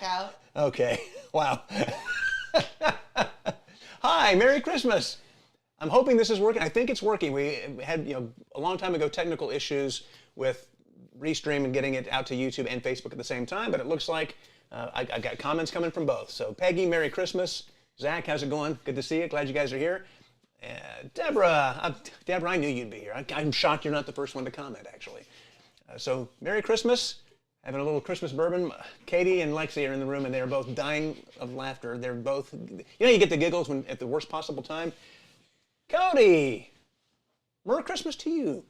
out. Okay. Wow. Hi, Merry Christmas. I'm hoping this is working. I think it's working. We had, a long time ago technical issues with Restream and getting it out to YouTube and Facebook at the same time, but it looks like I got comments coming from both. So Peggy, Merry Christmas. Zach, how's it going? Good to see you. Glad you guys are here. Deborah, I knew you'd be here. I'm shocked you're not the first one to comment, actually. So Merry Christmas. Having a little Christmas bourbon. Katie and Lexi are in the room, and they are both dying of laughter. They're both, you get the giggles when at the worst possible time. Cody, Merry Christmas to you.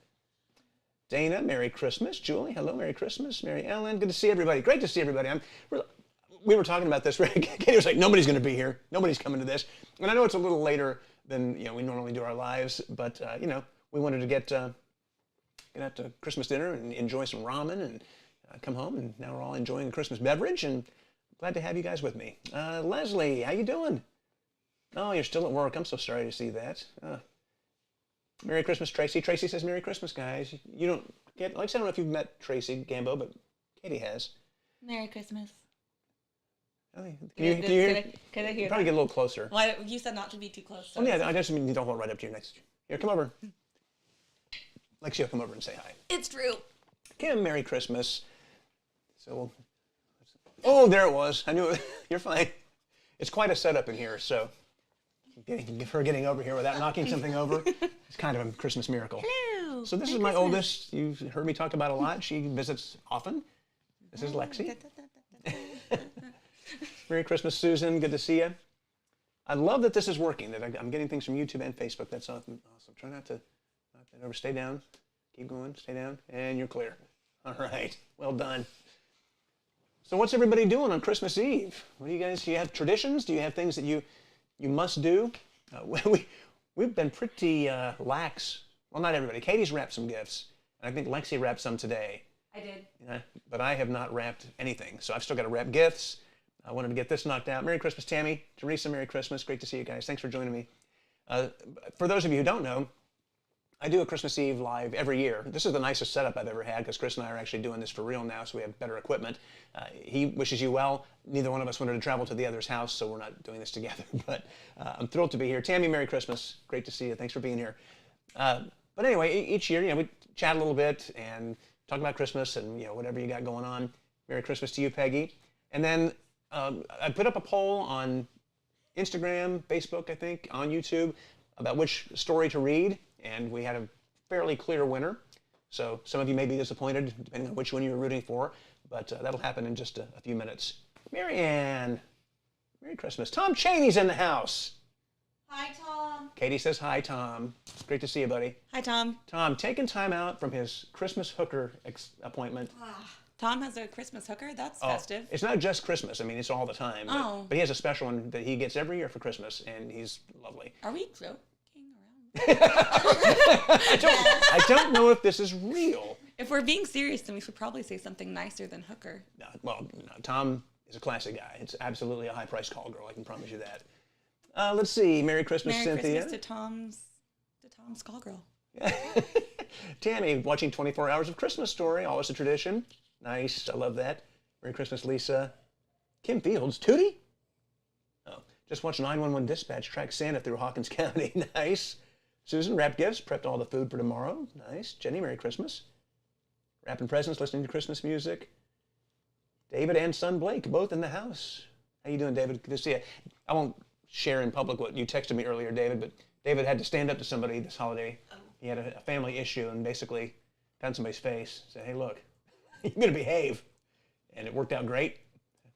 Dana, Merry Christmas. Julie, hello, Merry Christmas. Mary Ellen, good to see everybody. Great to see everybody. We were talking about this. Katie was like, nobody's going to be here. Nobody's coming to this. And I know it's a little later than we normally do our lives, but we wanted to get out to Christmas dinner and enjoy some ramen and come home, and now we're all enjoying a Christmas beverage, and glad to have you guys with me. Leslie, how you doing? Oh, you're still at work. I'm so sorry to see that. Merry Christmas, Tracy. Tracy says, Merry Christmas, guys. You don't get, I don't know if you've met Tracy Gambo, but Katie has. Merry Christmas. Oh, can you hear? Can I hear? Probably get a little closer. Well, you said not to be too close. So oh, yeah, I just mean you don't hold right up to your next. Here, come over. Lexi, come over and say hi. It's true. Kim, Merry Christmas. So, oh, there it was. I knew it. You're fine. It's quite a setup in here, so her getting over here without knocking something over, it's kind of a Christmas miracle. Hello. So this is my oldest. You've heard me talk about a lot. She visits often. This is Lexi. Merry Christmas, Susan. Good to see you. I love that this is working, that I'm getting things from YouTube and Facebook. That's awesome. Try not to over. Stay down. Keep going. Stay down. And you're clear. All right. Well done. So what's everybody doing on Christmas Eve? What do you guys, do you have traditions? Do you have things that you must do? We've been pretty lax. Well, not everybody. Katie's wrapped some gifts, and I think Lexi wrapped some today. I did. But I have not wrapped anything, so I've still got to wrap gifts. I wanted to get this knocked out. Merry Christmas, Tammy. Teresa, Merry Christmas. Great to see you guys. Thanks for joining me. For those of you who don't know, I do a Christmas Eve live every year. This is the nicest setup I've ever had because Chris and I are actually doing this for real now, so we have better equipment. He wishes you well. Neither one of us wanted to travel to the other's house, so we're not doing this together. But I'm thrilled to be here. Tammy, Merry Christmas. Great to see you. Thanks for being here. But anyway, each year, we chat a little bit and talk about Christmas and whatever you got going on. Merry Christmas to you, Peggy. And then I put up a poll on Instagram, Facebook, I think, on YouTube about which story to read. And we had a fairly clear winner. So some of you may be disappointed, depending on which one you were rooting for, but that'll happen in just a few minutes. Marianne, Merry Christmas. Tom Cheney's in the house. Hi, Tom. Katie says hi, Tom. Great to see you, buddy. Hi, Tom. Tom, taking time out from his Christmas hooker appointment. Tom has a Christmas hooker? That's festive. It's not just Christmas. I mean, it's all the time. Oh. But he has a special one that he gets every year for Christmas, and he's lovely. Are we joking around? I don't know if this is real. If we're being serious, then we should probably say something nicer than hooker. No, Tom is a classic guy. It's absolutely a high-priced call girl. I can promise you that. Let's see. Merry Christmas, Merry Cynthia. Christmas to Tom's call girl. Tammy, watching 24 Hours of Christmas Story. Always a tradition. Nice. I love that. Merry Christmas, Lisa. Kim Fields. Tootie? Oh, just watched 911 Dispatch track Santa through Hawkins County. Nice. Susan, wrapped gifts, prepped all the food for tomorrow. Nice. Jenny, Merry Christmas. Wrapping presents, listening to Christmas music. David and son Blake, both in the house. How you doing, David? Good to see you. I won't share in public what you texted me earlier, David, but David had to stand up to somebody this holiday. He had a family issue and basically got in somebody's face. Said, hey, look, you're going to behave. And it worked out great.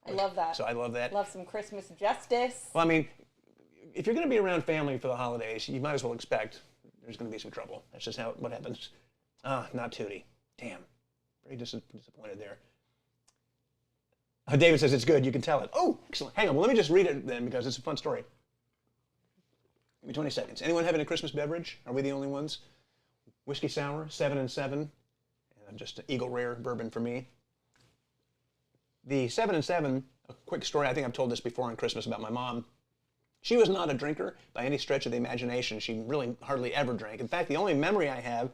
I love that. So I love that. Love some Christmas justice. Well, I mean, if you're going to be around family for the holidays, you might as well expect there's going to be some trouble. That's just what happens. Not Tootie. Damn. Very disappointed there. David says it's good. You can tell it. Oh, excellent. Hang on. Well, let me just read it then because it's a fun story. Give me 20 seconds. Anyone having a Christmas beverage? Are we the only ones? Whiskey sour, 7 and 7. And just an Eagle Rare bourbon for me. The 7 and 7, a quick story. I think I've told this before on Christmas about my mom. She was not a drinker by any stretch of the imagination. She really hardly ever drank. In fact, the only memory I have,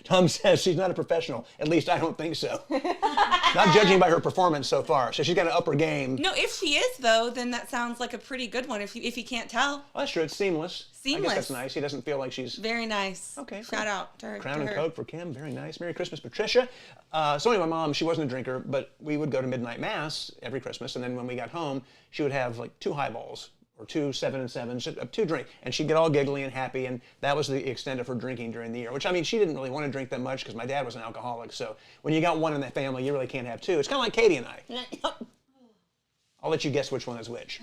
Tom says she's not a professional. At least I don't think so. Not judging by her performance so far. So she's got to up her game. No, if she is, though, then that sounds like a pretty good one if you can't tell. Well, that's true. It's seamless. I Seamless. guess that's nice. He doesn't feel like she's... Very nice. Okay. Shout out to her. Crown and Coke for Kim. Very nice. Merry Christmas, Patricia. So anyway, my mom, she wasn't a drinker, but we would go to midnight mass every Christmas. And then when we got home, she would have like 2 highballs or 2 7 and 7s, 2 drinks. And she'd get all giggly and happy. And that was the extent of her drinking during the year, which, I mean, she didn't really want to drink that much because my dad was an alcoholic. So when you got one in that family, you really can't have 2. It's kind of like Katie and I. I'll let you guess which one is which.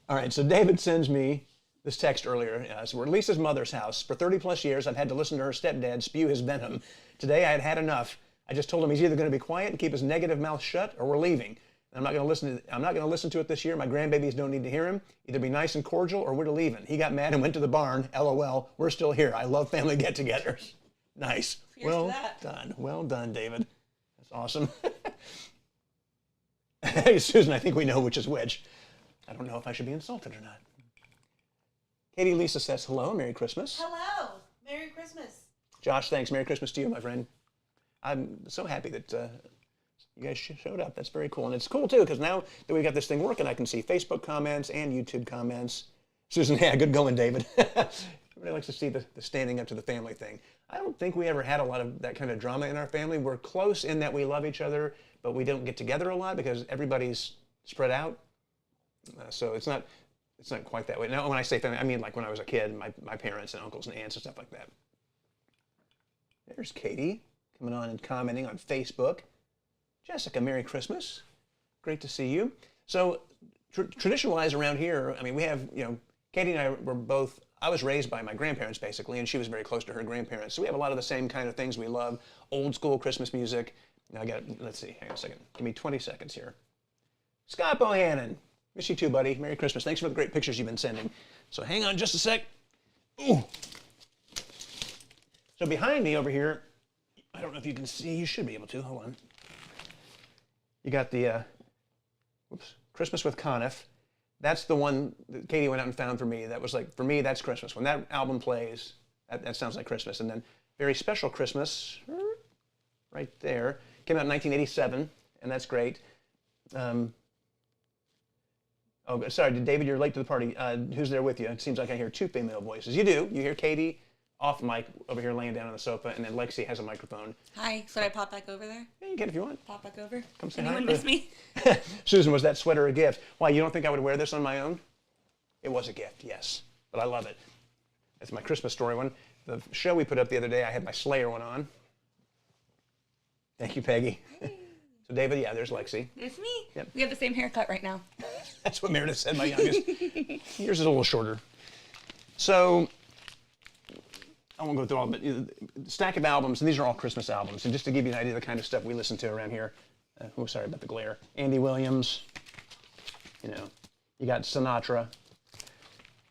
All right, so David sends me this text earlier. So we're at Lisa's mother's house. For 30 plus years, I've had to listen to her stepdad spew his venom. Today, I had had enough. I just told him he's either going to be quiet and keep his negative mouth shut, or we're leaving. I'm not going to listen to it this year. My grandbabies don't need to hear him. Either be nice and cordial, or we're leaving. He got mad and went to the barn. LOL. We're still here. I love family get-togethers. Nice. Here's Well that. done. Well done, David. That's awesome. Susan, I think we know which is which. I don't know if I should be insulted or not. Katie Lisa says hello, Merry Christmas. Hello. Merry Christmas. Josh, thanks. Merry Christmas to you, my friend. I'm so happy that you guys showed up. That's very cool. And it's cool, too, because now that we've got this thing working, I can see Facebook comments and YouTube comments. Susan, yeah, good going, David. Everybody likes to see the standing up to the family thing. I don't think we ever had a lot of that kind of drama in our family. We're close in that we love each other, but we don't get together a lot because everybody's spread out. So it's not quite that way. Now, when I say family, I mean like when I was a kid, my parents and uncles and aunts and stuff like that. There's Katie coming on and commenting on Facebook. Jessica, Merry Christmas. Great to see you. So tradition-wise around here, I mean, we have, Katie and I were both, I was raised by my grandparents basically, and she was very close to her grandparents. So we have a lot of the same kind of things we love. Old school Christmas music. Now let's see, hang on a second. Give me 20 seconds here. Scott Bohannon. Miss you too, buddy. Merry Christmas. Thanks for the great pictures you've been sending. So hang on just a sec. Ooh. So behind me over here, I don't know if you can see. You should be able to. Hold on. You got the Christmas with Conniff. That's the one that Katie went out and found for me. That was like, for me, that's Christmas. When that album plays, that sounds like Christmas. And then Very Special Christmas, right there. Came out in 1987, and that's great. Oh, sorry, David, you're late to the party. Who's there with you? It seems like I hear 2 female voices. You do. You hear Katie off mic over here laying down on the sofa, and then Lexi has a microphone. Hi. Should I pop back over there? Yeah, you can if you want. Pop back over? Come say Anyone hi. miss me? Susan, was that sweater a gift? Why, you don't think I would wear this on my own? It was a gift, yes. But I love it. It's my Christmas story one. The show we put up the other day, I had my Slayer one on. Thank you, Peggy. So, David, yeah, there's Lexi. It's me. Yep. We have the same haircut right now. That's what Meredith said, my youngest. Yours is a little shorter. So, I won't go through all, but stack of albums, and these are all Christmas albums. And just to give you an idea of the kind of stuff we listen to around here. Oh, sorry about the glare. Andy Williams, you got Sinatra.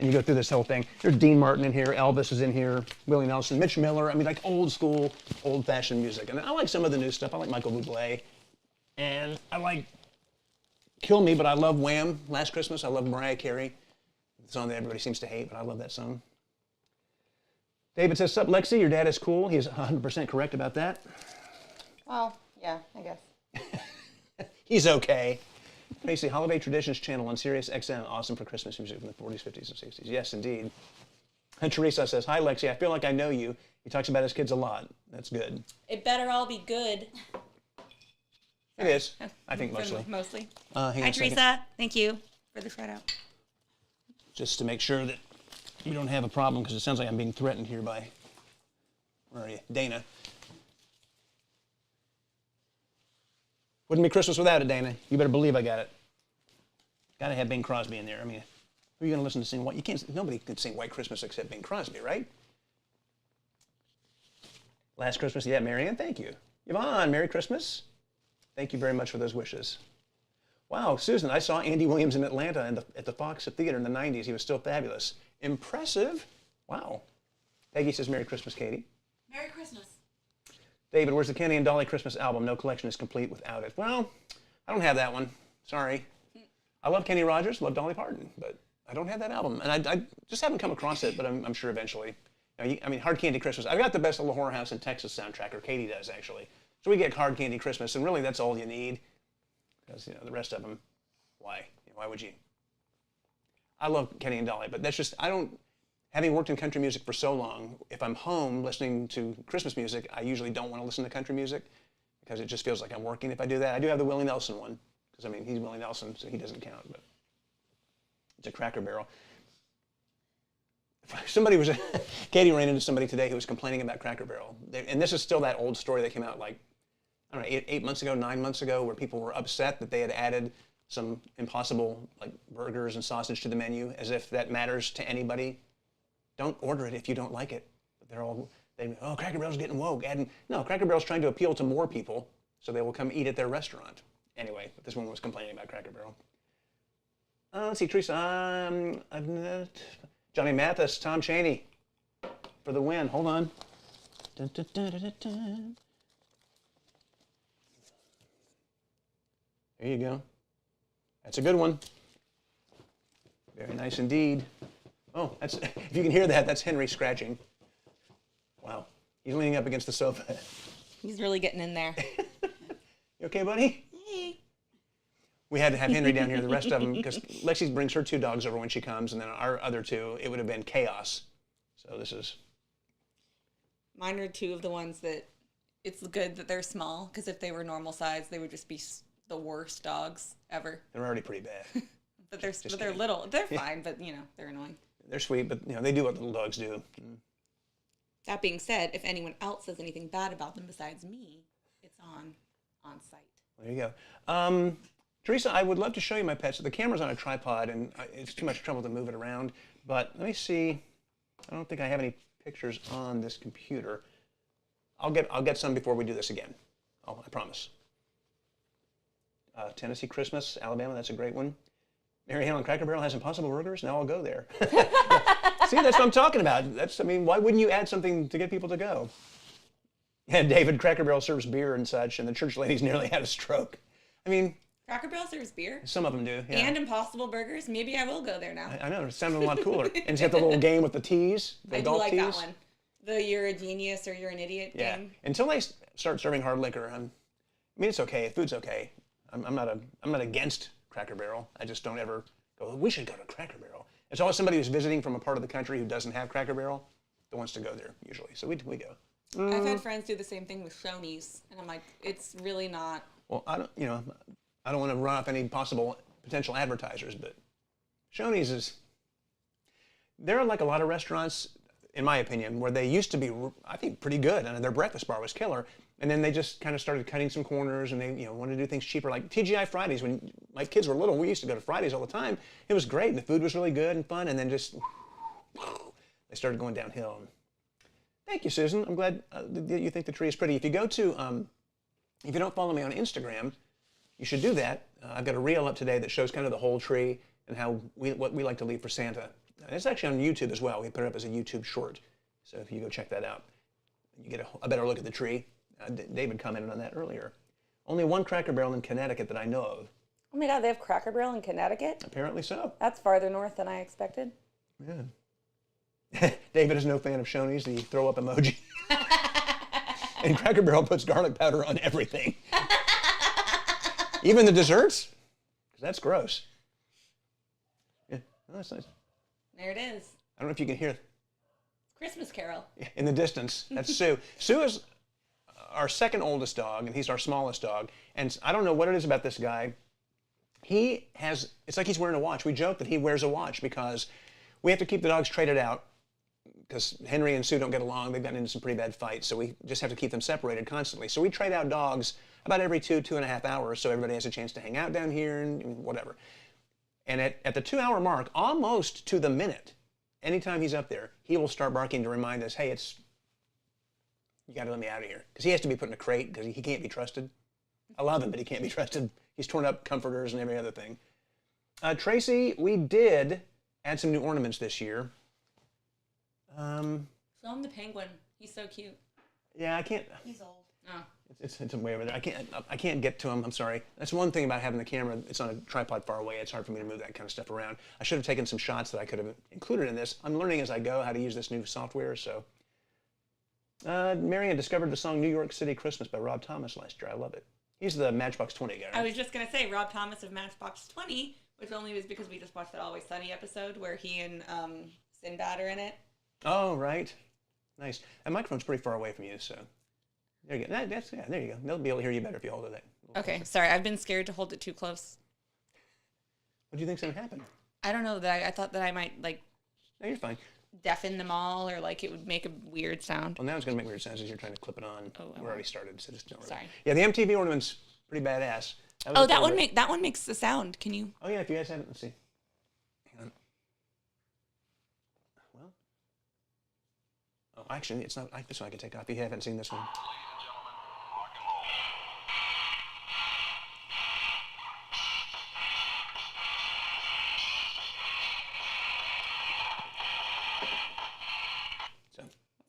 And you go through this whole thing. There's Dean Martin in here, Elvis is in here, Willie Nelson, Mitch Miller. I mean, like old school, old-fashioned music. And I like some of the new stuff. I like Michael Bublé. And I like Kill Me, but I love Wham! Last Christmas. I love Mariah Carey. The song that everybody seems to hate, but I love that song. David says, sup, Lexi, your dad is cool. He's 100% correct about that. Well, yeah, I guess. He's okay. Tracy, Holiday Traditions channel on Sirius XM. Awesome for Christmas music from the 40s, 50s, and 60s. Yes, indeed. And Teresa says, hi, Lexi. I feel like I know you. He talks about his kids a lot. That's good. It better all be good. It is. I think mostly. Mostly. Hang on Hi, a second. Teresa. Thank you for the shout out. Just to make sure that you don't have a problem, because it sounds like I'm being threatened here by, where are you? Dana. Wouldn't be Christmas without it, Dana. You better believe I got it. Got to have Bing Crosby in there. I mean, who are you going to listen to sing what? You can't. Nobody can sing White Christmas except Bing Crosby, right? Last Christmas, yeah, Marianne, thank you. Yvonne, Merry Christmas. Thank you very much for those wishes. Wow, Susan, I saw Andy Williams in Atlanta at the Fox Theater in the 90s. He was still fabulous. Impressive. Wow. Peggy says, Merry Christmas, Katie. Merry Christmas. David, where's the Kenny and Dolly Christmas album? No collection is complete without it. Well, I don't have that one. Sorry. I love Kenny Rogers, love Dolly Parton, but I don't have that album. And I just haven't come across it, but I'm sure eventually. I mean, Hard Candy Christmas. I've got the Best of La Horror House in Texas soundtrack, or Katie does actually. So we get Hard Candy Christmas, and really that's all you need. Because, the rest of them, why? Why would you? I love Kenny and Dolly, but that's just, having worked in country music for so long, if I'm home listening to Christmas music, I usually don't want to listen to country music because it just feels like I'm working if I do that. I do have the Willie Nelson one, because, he's Willie Nelson, so he doesn't count, but it's a Cracker Barrel. Katie ran into somebody today who was complaining about Cracker Barrel. And this is still that old story that came out like, I don't know, 8 months ago, 9 months ago, where people were upset that they had added some impossible like burgers and sausage to the menu, as if that matters to anybody. Don't order it if you don't like it. But Cracker Barrel's getting woke. No, Cracker Barrel's trying to appeal to more people, so they will come eat at their restaurant. Anyway, this woman was complaining about Cracker Barrel. Let's see, Teresa. Johnny Mathis, Tom Chaney for the win. Hold on. Dun, dun, dun, dun, dun. There you go. That's a good one. Very nice indeed. Oh, if you can hear that, that's Henry scratching. Wow. He's leaning up against the sofa. He's really getting in there. You okay, buddy? Hey. We had to have Henry down here, the rest of them, because Lexi brings her 2 dogs over when she comes, and then our other 2, it would have been chaos. So this is... Mine are 2 of the ones that it's good that they're small, because if they were normal size, they would just be the worst dogs ever. They're already pretty bad. But they're little. They're fine, but, they're annoying. They're sweet, but, they do what little dogs do. That being said, if anyone else says anything bad about them besides me, it's on site. There you go. Teresa, I would love to show you my pets. The camera's on a tripod, and it's too much trouble to move it around. But let me see. I don't think I have any pictures on this computer. I'll get some before we do this again. Oh, I promise. Tennessee Christmas, Alabama. That's a great one. Mary Helen Cracker Barrel has Impossible Burgers. Now I'll go there. See, that's what I'm talking about. Why wouldn't you add something to get people to go? Yeah, David, Cracker Barrel serves beer and such, and the church ladies nearly had a stroke. Cracker Barrel serves beer? Some of them do, yeah. And Impossible Burgers? Maybe I will go there now. I know, it sounded a lot cooler. And it's got the little game with the tees, the golf tees. I do like that one. The you're a genius or you're an idiot game. Until they start serving hard liquor, it's okay. Food's okay. I'm not against Cracker Barrel. I just don't ever go, we should go to Cracker Barrel. It's always somebody who's visiting from a part of the country who doesn't have Cracker Barrel that wants to go there, usually. So we go. I've had friends do the same thing with Shoney's, and I'm like, it's really not. Well, I don't want to run off any possible potential advertisers, but Shoney's there are like a lot of restaurants, in my opinion, where they used to be, I think, pretty good, and their breakfast bar was killer, and then they just kind of started cutting some corners, and they wanted to do things cheaper, like TGI Fridays. When my kids were little, we used to go to Fridays all the time. It was great, and the food was really good and fun, and then just they started going downhill. Thank you, Susan. I'm glad that you think the tree is pretty. If you go to, if you don't follow me on Instagram, you should do that. I've got a reel up today that shows kind of the whole tree and what we like to leave for Santa. And it's actually on YouTube as well. We put it up as a YouTube short. So if you go check that out, you get a better look at the tree. David commented on that earlier. Only one Cracker Barrel in Connecticut that I know of. Oh my God, they have Cracker Barrel in Connecticut? Apparently so. That's farther north than I expected. Yeah. David is no fan of Shoney's, the throw up emoji. And Cracker Barrel puts garlic powder on everything. Even the desserts? Because that's gross. Yeah, oh, that's nice. There it is. I don't know if you can hear. Christmas Carol. In the distance, that's Sue. Sue is our second oldest dog, and he's our smallest dog. And I don't know what it is about this guy. It's like he's wearing a watch. We joke that he wears a watch because we have to keep the dogs traded out because Henry and Sue don't get along. They've gotten into some pretty bad fights, so we just have to keep them separated constantly. So we trade out dogs about every 2.5 hours, so everybody has a chance to hang out down here and whatever. And at the 2-hour mark, almost to the minute, anytime he's up there, he will start barking to remind us, hey, you got to let me out of here. Because he has to be put in a crate because he can't be trusted. I love him, but he can't be trusted. He's torn up comforters and every other thing. Tracy, we did add some new ornaments this year. Show him the penguin. He's so cute. Yeah, I can't. He's old. Oh. It's way over there. I can't get to them. I'm sorry. That's one thing about having the camera. It's on a tripod far away. It's hard for me to move that kind of stuff around. I should have taken some shots that I could have included in this. I'm learning as I go how to use this new software. So, Marion discovered the song "New York City Christmas" by Rob Thomas last year. I love it. He's the Matchbox 20 guy. Right? I was just gonna say Rob Thomas of Matchbox 20, which only was because we just watched that Always Sunny episode where he and Sinbad are in it. Oh, right. Nice. That microphone's pretty far away from you, so there you go. There you go. They'll be able to hear you better if you hold it that. Okay, sorry, I've been scared to hold it too close. What do you think's gonna happen? I don't know that I thought that I might like No, you're fine. deafen them all, or like it would make a weird sound. Well, now it's gonna make weird sounds as you're trying to clip it on. Oh, We're already started, so just don't worry. Sorry. Yeah, the MTV ornament's pretty badass. Oh, that one makes the sound. Can you? Oh yeah, if you guys haven't, let's see. Hang on. Well. Oh, actually, it's not. This one I can take off. If you haven't seen this one.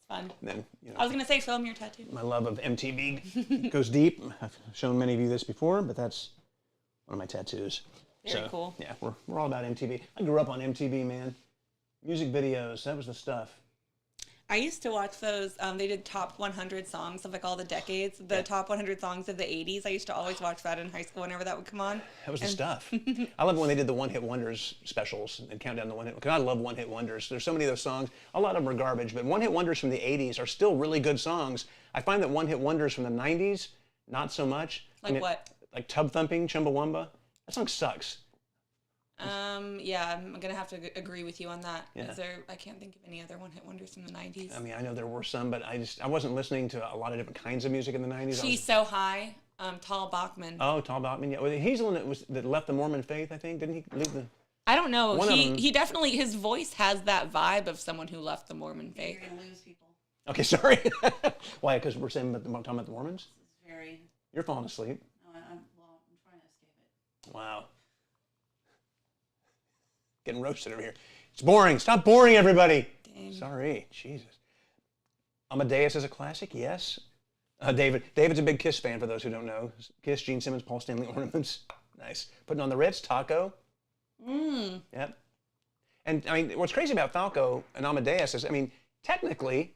Fun. Then, I was gonna say, show them your tattoo. my love of MTV goes deep. I've shown many of you this before, but that's one of my tattoos. Very cool. Yeah, we're all about MTV. I grew up on MTV, man. Music videos, that was the stuff. I used to watch those. They did top 100 songs of like all the decades. The top 100 songs of the 80s. I used to always watch that in high school whenever that would come on. That was the stuff. I love when they did the one-hit wonders specials and count down the one-hit. Because I love one-hit wonders. There's so many of those songs. A lot of them are garbage, but one-hit wonders from the 80s are still really good songs. I find that one-hit wonders from the 90s, not so much. Like what? Like Tub Thumping, Chumbawamba. That song sucks. Yeah, I'm gonna have to agree with you on that. Yeah. I can't think of any other one-hit wonders from the 90s. I mean, I know there were some, but I wasn't listening to a lot of different kinds of music in the 90s. She's So High, Tall Bachman. Oh, Tall Bachman, yeah. Well, he's the one that left the Mormon faith, I think. Didn't he leave the... I don't know. One of them- He definitely, his voice has that vibe of someone who left the Mormon faith. You're gonna lose people. Okay, sorry. Why? Because we're talking about the Mormons? This is very. You're falling asleep. No, I'm trying to escape it. Wow. Getting roasted over here. It's boring. Stop boring everybody. Dang. Sorry. Jesus. Amadeus is a classic, yes. David's a big Kiss fan, for those who don't know. Kiss, Gene Simmons, Paul Stanley ornaments. Nice. Putting on the Ritz, Taco. Yep. And I mean, what's crazy about Falco and Amadeus is, I mean, technically,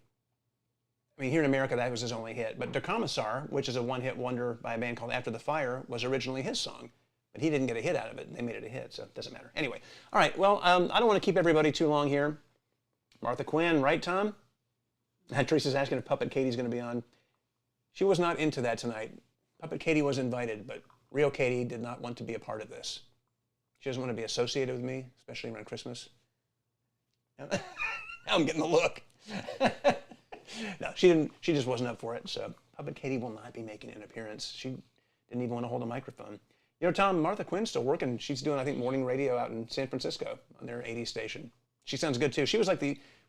here in America that was his only hit, but Der Kommissar, which is a one-hit wonder by a band called After the Fire, was originally his song. But he didn't get a hit out of it, and they made it a hit, so it doesn't matter. Anyway, all right, well, I don't want to keep everybody too long here. Martha Quinn, right, Tom? And Teresa's asking if Puppet Katie's going to be on. She was not into that tonight. Puppet Katie was invited, but real Katie did not want to be a part of this. She doesn't want to be associated with me, especially around Christmas. Now I'm getting the look. No, she didn't. She just wasn't up for it, so Puppet Katie will not be making an appearance. She didn't even want to hold a microphone. You know, Tom, Martha Quinn's still working. She's doing, I think, morning radio out in San Francisco on their 80s station. She sounds good, too. She was like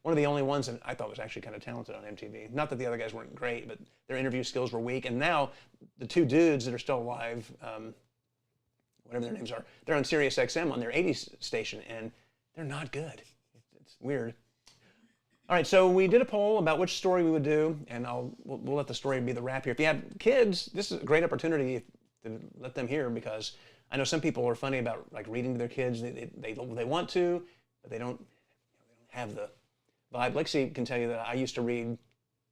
one of the only ones that I thought was actually kind of talented on MTV. Not that the other guys weren't great, but their interview skills were weak. And now the two dudes that are still alive, whatever their names are, they're on Sirius XM on their 80s station, and they're not good. It's weird. All right, so we did a poll about which story we would do, and we'll let the story be the wrap here. If you have kids, this is a great opportunity to let them hear, because I know some people are funny about like reading to their kids. They want to, but they don't have the vibe. Lexi can tell you that I used to read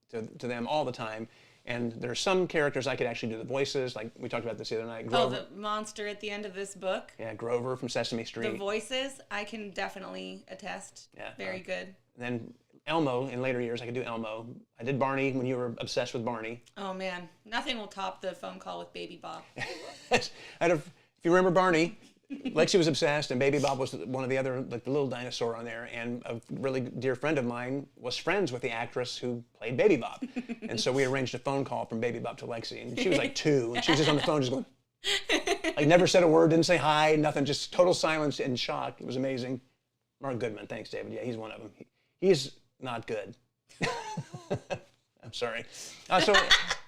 to them all the time, and there are some characters I could actually do the voices. Like we talked about this the other night. Grover. Oh, the monster at the end of this book. Yeah, Grover from Sesame Street. The voices, I can definitely attest. Yeah, Very good. And then Elmo, in later years, I could do Elmo. I did Barney when you were obsessed with Barney. Oh, man. Nothing will top the phone call with Baby Bob. If you remember Barney, Lexi was obsessed, and Baby Bob was one of the other, like the little dinosaur on there. And a really dear friend of mine was friends with the actress who played Baby Bob. And so we arranged a phone call from Baby Bob to Lexi. And she was like 2, and she was just on the phone just going, like never said a word, didn't say hi, nothing, just total silence and shock. It was amazing. Mark Goodman, thanks, David. Yeah, he's one of them. He's not good. I'm sorry.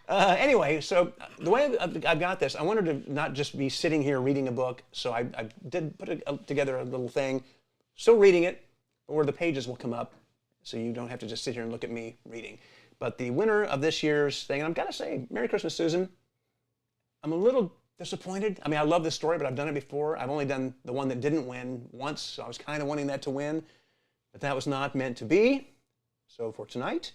Anyway, so the way I've got this, I wanted to not just be sitting here reading a book, so I did put together a little thing, still reading it, where the pages will come up, so you don't have to just sit here and look at me reading. But the winner of this year's thing, and I've got to say, Merry Christmas, Susan. I'm a little disappointed. I mean, I love this story, but I've done it before. I've only done the one that didn't win once, so I was kind of wanting that to win, but that was not meant to be. So for tonight,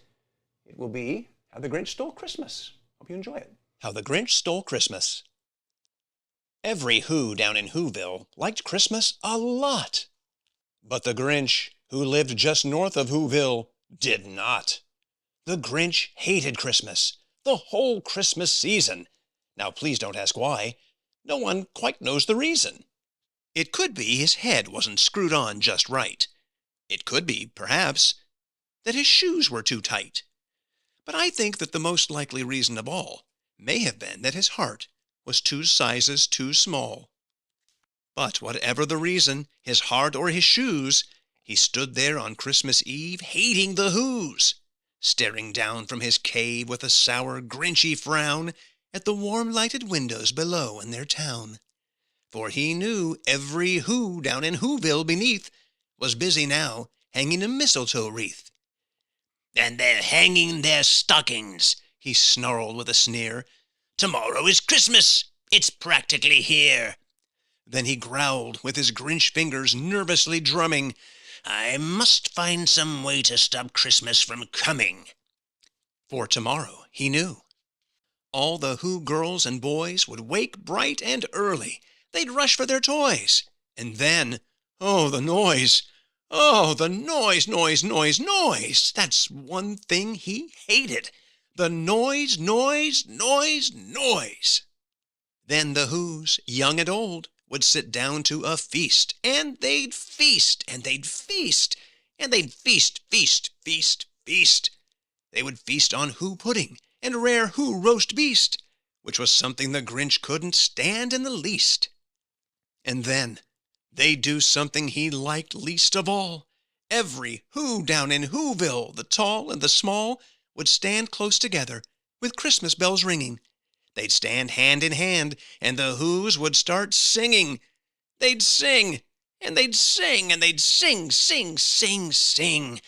it will be How the Grinch Stole Christmas. Hope you enjoy it. How the Grinch Stole Christmas. Every Who down in Whoville liked Christmas a lot. But the Grinch, who lived just north of Whoville, did not. The Grinch hated Christmas, the whole Christmas season. Now please don't ask why. No one quite knows the reason. It could be his head wasn't screwed on just right. It could be, perhaps, that his shoes were too tight. But I think that the most likely reason of all may have been that his heart was 2 sizes too small. But whatever the reason, his heart or his shoes, he stood there on Christmas Eve hating the Whos, staring down from his cave with a sour, grinchy frown at the warm lighted windows below in their town. For he knew every Who down in Whoville beneath was busy now hanging a mistletoe wreath. "And they're hanging their stockings," he snarled with a sneer. "Tomorrow is Christmas. It's practically here." Then he growled, with his Grinch fingers nervously drumming, "I must find some way to stop Christmas from coming." For tomorrow, he knew, all the Who girls and boys would wake bright and early. They'd rush for their toys. And then, oh, the noise! Oh, the noise, noise, noise, noise! That's one thing he hated. The noise, noise, noise, noise! Then the Whos, young and old, would sit down to a feast, and they'd feast, and they'd feast, and they'd feast, feast, feast, feast. They would feast on Who pudding and rare Who roast beast, which was something the Grinch couldn't stand in the least. And then they'd do something he liked least of all. Every Who down in Whoville, the tall and the small, would stand close together with Christmas bells ringing. They'd stand hand in hand, and the Whos would start singing. They'd sing, and they'd sing, and they'd sing, sing, sing, sing.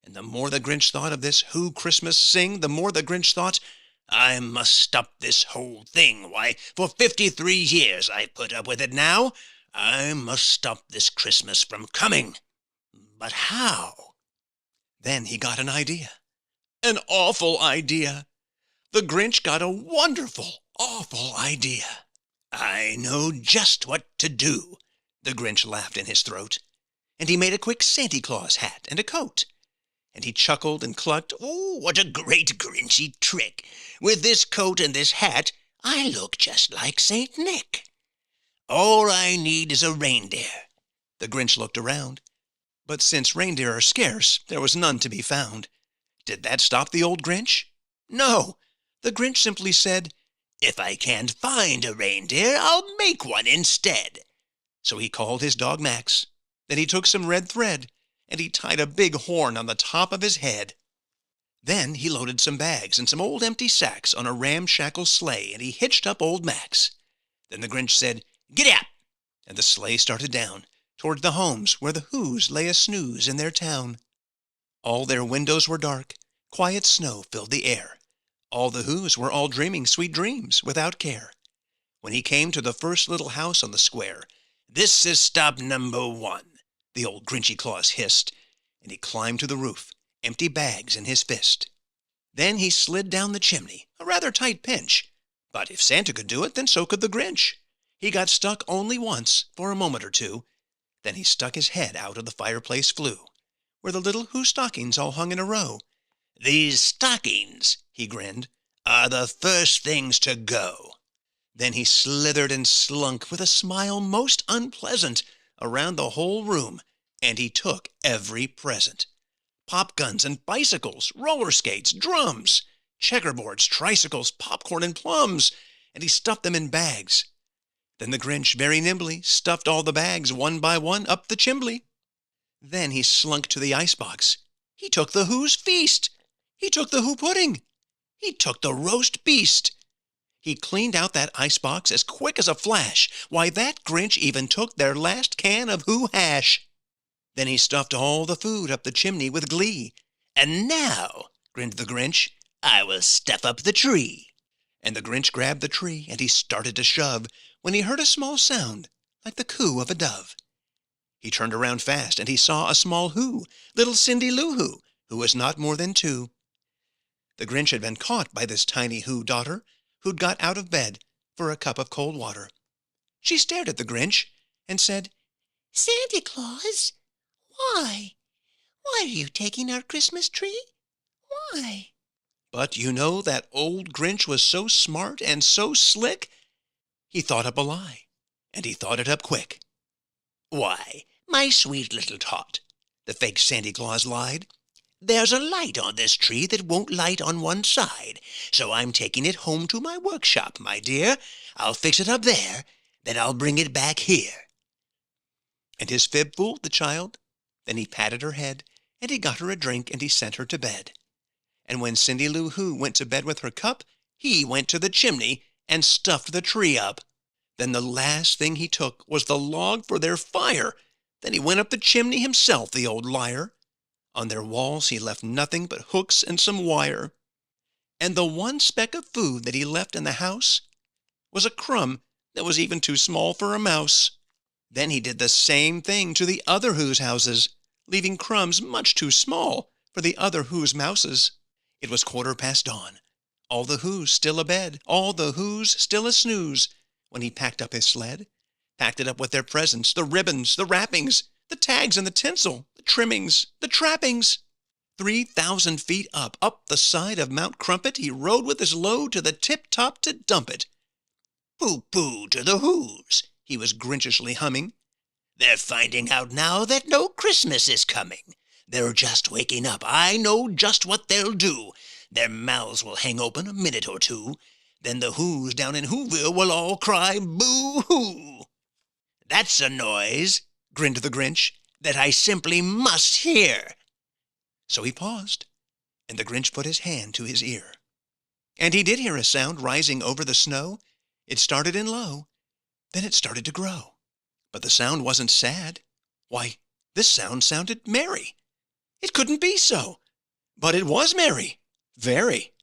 And the more the Grinch thought of this Who Christmas sing, the more the Grinch thought, "I must stop this whole thing. Why, for 53 years I've put up with it now. I must stop this Christmas from coming. But how?" Then he got an idea. An awful idea. The Grinch got a wonderful, awful idea. "I know just what to do," the Grinch laughed in his throat. And he made a quick Santa Claus hat and a coat. And he chuckled and clucked, "Oh, what a great Grinchy trick! With this coat and this hat, I look just like Saint Nick. All I need is a reindeer." The Grinch looked around. But since reindeer are scarce, there was none to be found. Did that stop the old Grinch? No. The Grinch simply said, "If I can't find a reindeer, I'll make one instead." So he called his dog Max. Then he took some red thread, and he tied a big horn on the top of his head. Then he loaded some bags and some old empty sacks on a ramshackle sleigh, and he hitched up old Max. Then the Grinch said, "Giddy up!" And the sleigh started down toward the homes where the Whos lay a snooze in their town. All their windows were dark. Quiet snow filled the air. All the Whos were all dreaming sweet dreams without care. When he came to the first little house on the square, "This is stop number 1, the old Grinchy Claus hissed, and he climbed to the roof, empty bags in his fist. Then he slid down the chimney, a rather tight pinch. But if Santa could do it, then so could the Grinch. He got stuck only once, for a moment or two. Then he stuck his head out of the fireplace flue, where the little Who stockings all hung in a row. "These stockings," he grinned, "are the first things to go." Then he slithered and slunk with a smile most unpleasant around the whole room, and he took every present. Pop guns and bicycles, roller skates, drums, checkerboards, tricycles, popcorn and plums, and he stuffed them in bags. Then the Grinch very nimbly stuffed all the bags one by one up the chimbley. Then he slunk to the icebox. He took the Who's feast. He took the Who pudding. He took the roast beast. He cleaned out that icebox as quick as a flash. Why, that Grinch even took their last can of Who hash. Then he stuffed all the food up the chimney with glee. "And now," grinned the Grinch, I will stuff up the tree. And the Grinch grabbed the tree, and he started to shove, when he heard a small sound, like the coo of a dove. He turned around fast, and he saw a small Who, little Cindy Lou Who, was not more than 2. The Grinch had been caught by this tiny Who daughter, who'd got out of bed for a cup of cold water. She stared at the Grinch and said, "Santa Claus, why? Why are you taking our Christmas tree? Why?" But you know that old Grinch was so smart and so slick, he thought up a lie, and he thought it up quick. "Why, my sweet little tot," the fake Santa Claus lied, "there's a light on this tree that won't light on one side, so I'm taking it home to my workshop, my dear. I'll fix it up there, then I'll bring it back here." And his fib fooled the child. Then he patted her head, and he got her a drink, and he sent her to bed. And when Cindy Lou Who went to bed with her cup, he went to the chimney and stuffed the tree up. Then the last thing he took was the log for their fire. Then he went up the chimney himself, the old liar. On their walls he left nothing but hooks and some wire. And the one speck of food that he left in the house was a crumb that was even too small for a mouse. Then he did the same thing to the other Who's houses, leaving crumbs much too small for the other Who's mouses. It was 1/4 dawn. All the Who's still abed, all the Who's still a snooze, when he packed up his sled, packed it up with their presents, the ribbons, the wrappings, the tags and the tinsel, the trimmings, the trappings. 3,000 feet up the side of Mount Crumpet, he rode with his load to the tip-top to dump it. "Pooh-pooh to the Who's," he was grinchishly humming. "They're finding out now that no Christmas is coming. They're just waking up. I know just what they'll do. Their mouths will hang open a minute or two. Then the Who's down in Whoville will all cry boo-hoo. That's a noise," grinned the Grinch, "that I simply must hear." So he paused, and the Grinch put his hand to his ear. And he did hear a sound rising over the snow. It started in low, then it started to grow. But the sound wasn't sad. Why, this sound sounded merry. It couldn't be so. But it was merry. Very.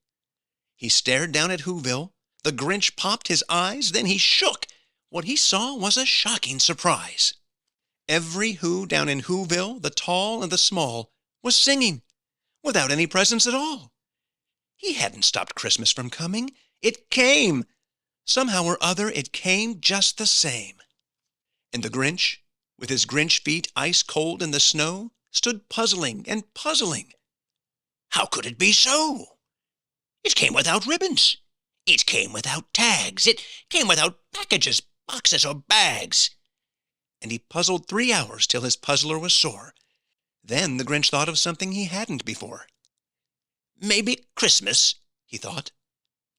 He stared down at Whoville. The Grinch popped his eyes, then he shook. What he saw was a shocking surprise. Every Who down in Whoville, the tall and the small, was singing, without any presents at all. He hadn't stopped Christmas from coming. It came. Somehow or other, it came just the same. And the Grinch, with his Grinch feet ice cold in the snow, stood puzzling and puzzling. How could it be so? It came without ribbons. It came without tags. It came without packages, boxes, or bags. And he puzzled 3 hours till his puzzler was sore. Then the Grinch thought of something he hadn't before. Maybe Christmas, he thought,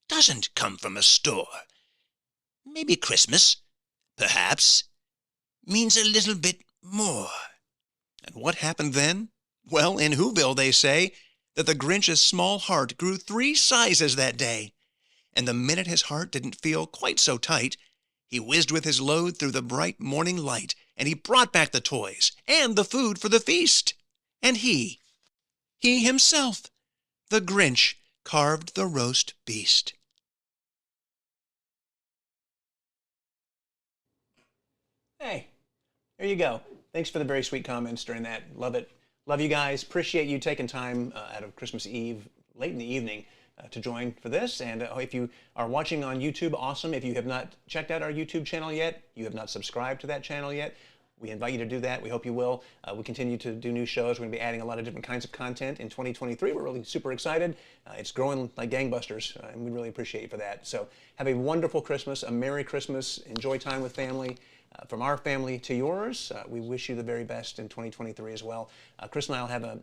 doesn't come from a store. Maybe Christmas, perhaps, means a little bit more. And what happened then? Well, in Whoville they say that the Grinch's small heart grew 3 sizes that day. And the minute his heart didn't feel quite so tight, he whizzed with his load through the bright morning light, and he brought back the toys and the food for the feast. And he himself, the Grinch, carved the roast beast. Hey, there you go. Thanks for the very sweet comments during that. Love it. Love you guys. Appreciate you taking time out of Christmas Eve, late in the evening, to join for this. And if you are watching on YouTube, awesome. If you have not checked out our YouTube channel yet, you have not subscribed to that channel yet, we invite you to do that. We hope you will. We continue to do new shows. We're going to be adding a lot of different kinds of content in 2023. We're really super excited. It's growing like gangbusters, and we really appreciate you for that. So have a wonderful Christmas, a Merry Christmas. Enjoy time with family. From our family to yours, we wish you the very best in 2023 as well. Chris and I will have a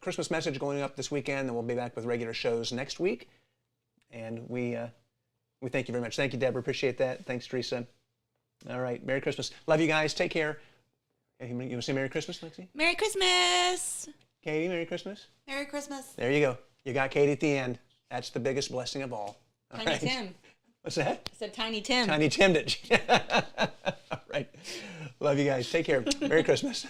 Christmas message going up this weekend, and we'll be back with regular shows next week. And we thank you very much. Thank you, Deborah. Appreciate that. Thanks, Teresa. All right. Merry Christmas. Love you guys. Take care. You want to say Merry Christmas, Lexi? Merry Christmas! Katie, Merry Christmas. Merry Christmas. There you go. You got Katie at the end. That's the biggest blessing of all. Tiny Tim. What's that? I said Tiny Tim. Tiny Tim did. All right. Love you guys. Take care. Merry Christmas.